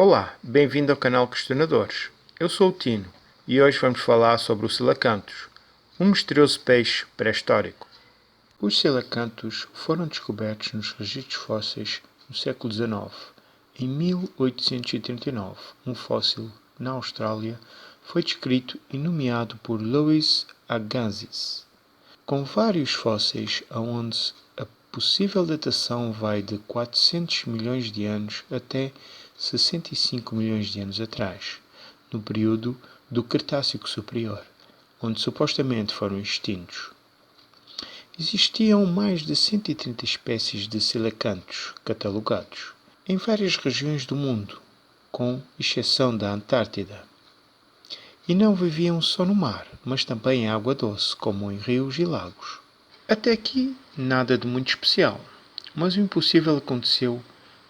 Olá, bem-vindo ao canal Questionadores. Eu sou o Tino e hoje vamos falar sobre o Selacanthus, um misterioso peixe pré-histórico. Os selacanthus foram descobertos nos registros fósseis no século XIX. Em 1839, um fóssil na Austrália foi descrito e nomeado por Louis Agassiz. Com vários fósseis onde a possível datação vai de 400 milhões de anos até 65 milhões de anos atrás, no período do Cretácico Superior, onde supostamente foram extintos. Existiam mais de 130 espécies de selacanthus catalogados, em várias regiões do mundo, com exceção da Antártida. E não viviam só no mar, mas também em água doce, como em rios e lagos. Até aqui, nada de muito especial, mas o impossível aconteceu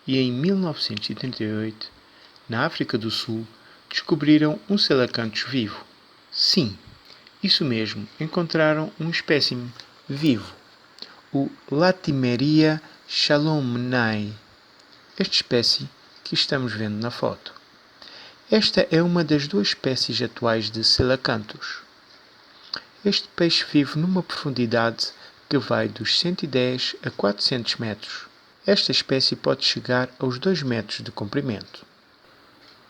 e em 1938, na África do Sul, descobriram um selacanthus vivo. Sim, isso mesmo, encontraram um espécime vivo, o Latimeria shalomnae, esta espécie que estamos vendo na foto. Esta é uma das duas espécies atuais de selacanthus. Este peixe vive numa profundidade que vai dos 110 a 400 metros. Esta espécie pode chegar aos 2 metros de comprimento.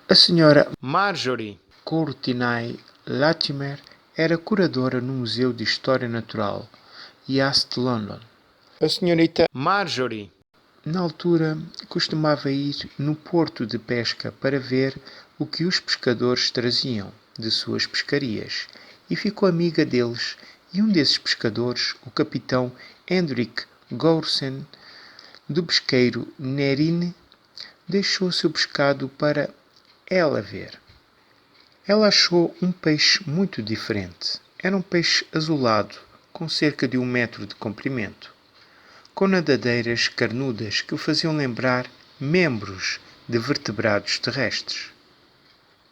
A senhora Marjorie Courtenay Latimer era curadora no Museu de História Natural East London. A senhorita Marjorie, na altura, costumava ir no porto de pesca para ver o que os pescadores traziam de suas pescarias e ficou amiga deles, e um desses pescadores, o capitão Hendrik Goursen, do pesqueiro Nerine, deixou seu pescado para ela ver. Ela achou um peixe muito diferente. Era um peixe azulado, com cerca de 1 metro de comprimento, com nadadeiras carnudas que o faziam lembrar membros de vertebrados terrestres.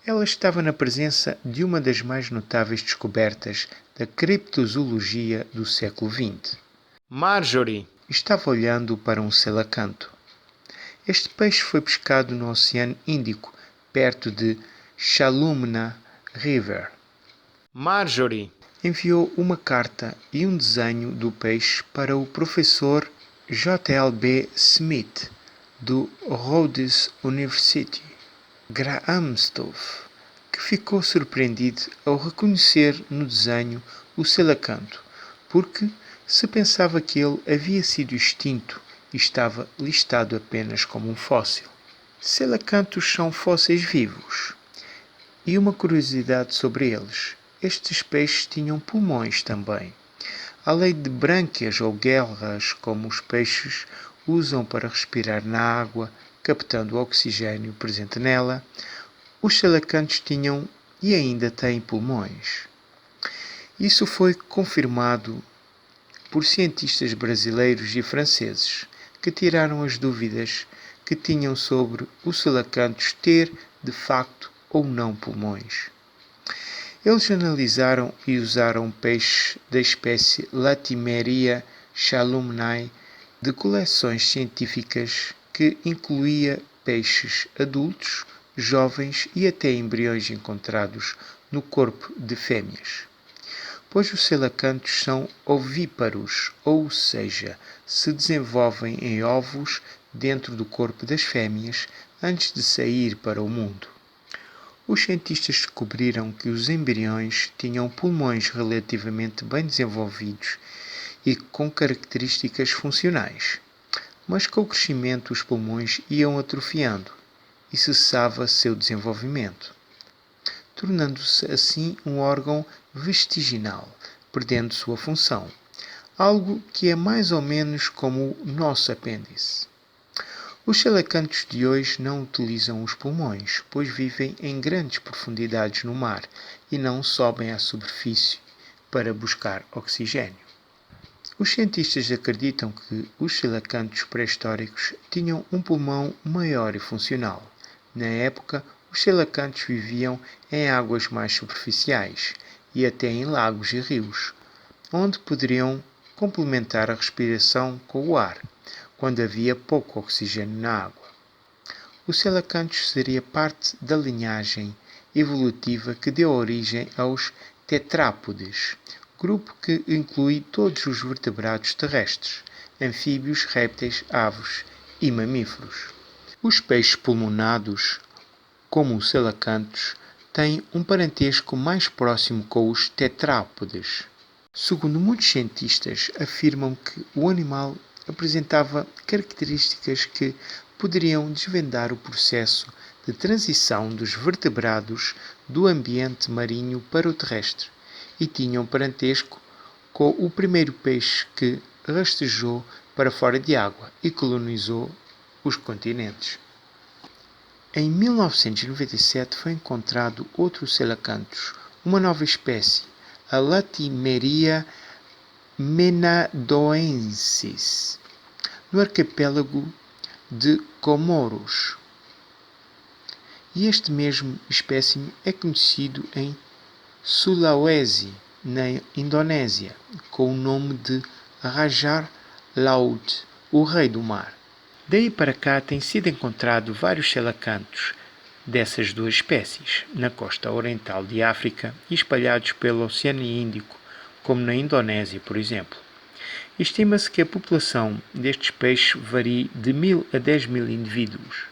Ela estava na presença de uma das mais notáveis descobertas da criptozoologia do século XX. Marjorie estava olhando para um selacanto. Este peixe foi pescado no Oceano Índico, perto de Chalumna River. Marjorie enviou uma carta e um desenho do peixe para o professor J.L.B. Smith, do Rhodes University, Grahamstow, que ficou surpreendido ao reconhecer no desenho o selacanto, porque se pensava que ele havia sido extinto e estava listado apenas como um fóssil. Selacanthus são fósseis vivos. E uma curiosidade sobre eles: estes peixes tinham pulmões também. Além de brânquias ou guelras, como os peixes usam para respirar na água, captando o oxigênio presente nela, os selacanthus tinham e ainda têm pulmões. Isso foi confirmado por cientistas brasileiros e franceses, que tiraram as dúvidas que tinham sobre o selacanthus ter, de facto, ou não pulmões. Eles analisaram e usaram peixes da espécie Latimeria shalomnae de coleções científicas que incluía peixes adultos, jovens e até embriões encontrados no corpo de fêmeas. Pois os selacanthus são ovíparos, ou seja, se desenvolvem em ovos dentro do corpo das fêmeas antes de sair para o mundo. Os cientistas descobriram que os embriões tinham pulmões relativamente bem desenvolvidos e com características funcionais, mas com o crescimento os pulmões iam atrofiando e cessava seu desenvolvimento, tornando-se assim um órgão vestiginal, perdendo sua função, algo que é mais ou menos como o nosso apêndice. Os selacanthus de hoje não utilizam os pulmões, pois vivem em grandes profundidades no mar e não sobem à superfície para buscar oxigênio. Os cientistas acreditam que os selacanthus pré-históricos tinham um pulmão maior e funcional. Na época, os selacanthus viviam em águas mais superficiais e até em lagos e rios, onde poderiam complementar a respiração com o ar, quando havia pouco oxigênio na água. O Coelacanthus seria parte da linhagem evolutiva que deu origem aos tetrápodes, grupo que inclui todos os vertebrados terrestres, anfíbios, répteis, aves e mamíferos. Os peixes pulmonados, como o Coelacanthus, têm um parentesco mais próximo com os tetrápodes. Segundo muitos cientistas, afirmam que o animal apresentava características que poderiam desvendar o processo de transição dos vertebrados do ambiente marinho para o terrestre e tinham parentesco com o primeiro peixe que rastejou para fora de água e colonizou os continentes. Em 1997 foi encontrado outro Coelacanthus, uma nova espécie, a Latimeria menadoensis, no arquipélago de Comoros. E este mesmo espécime é conhecido em Sulawesi, na Indonésia, com o nome de Rajar Laut, o rei do mar. Daí para cá têm sido encontrados vários coelacanthus dessas duas espécies, na costa oriental de África e espalhados pelo Oceano Índico, como na Indonésia, por exemplo. Estima-se que a população destes peixes varie de 1000 a 10.000 indivíduos,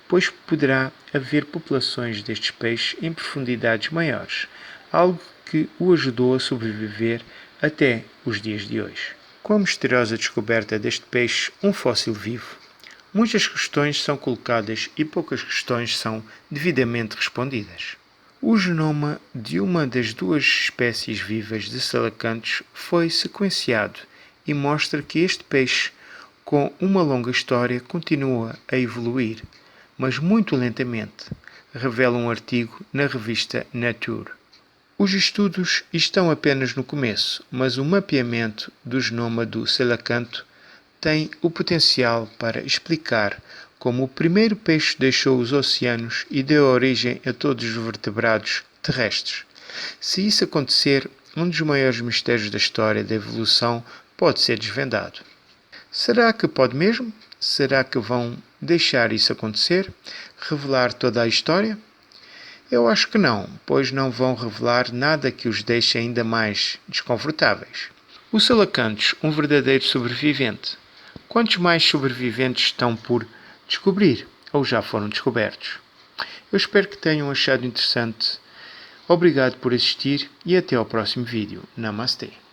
pois poderá haver populações destes peixes em profundidades maiores, algo que o ajudou a sobreviver até os dias de hoje. Com a misteriosa descoberta deste peixe, um fóssil vivo, muitas questões são colocadas e poucas questões são devidamente respondidas. O genoma de uma das duas espécies vivas de Coelacanthus foi sequenciado e mostra que este peixe, com uma longa história, continua a evoluir, mas muito lentamente, revela um artigo na revista Nature. Os estudos estão apenas no começo, mas o mapeamento do genoma do Coelacanthus tem o potencial para explicar como o primeiro peixe deixou os oceanos e deu origem a todos os vertebrados terrestres. Se isso acontecer, um dos maiores mistérios da história da evolução pode ser desvendado. Será que pode mesmo? Será que vão deixar isso acontecer? Revelar toda a história? Eu acho que não, pois não vão revelar nada que os deixe ainda mais desconfortáveis. O Coelacanthus, um verdadeiro sobrevivente. Quantos mais sobreviventes estão por descobrir ou já foram descobertos? Eu espero que tenham achado interessante. Obrigado por assistir e até ao próximo vídeo. Namastê.